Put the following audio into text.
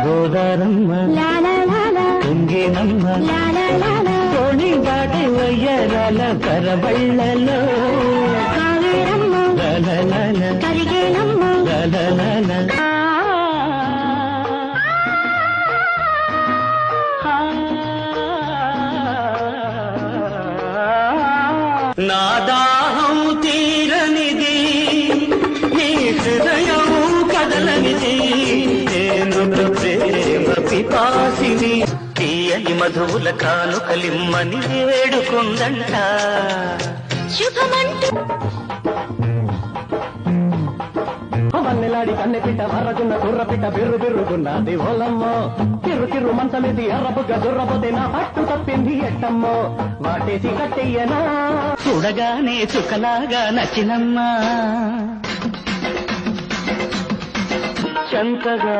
గోదారమ్మ తుంగేనమ్మ కోణి దాటి వయ్యరాల కరబళ్ళలో నా దాహం తీరనిది నీ హృదయం కదలనిది నేను ప్రేమ పిపాసిని తీయని మధువుల కానుకలిమ్మని వేడుకుందంట శుభమంటూ వన్నెలాడి కన్నెపిట్ట వర్రకున్న కుర్రపిట్ట బిర్రు బిర్రుకున్నది ఓలమ్మో కిర్రు కిర్రు మంచమేసి ఎర్రబుగ్గ దుర్రపోతే నా పట్టు తప్పింది ఎట్టమ్మో వాటేసి కట్టెయ్యనా చూడగానే చుక్కలాగా నచ్చినమ్మా చంకగా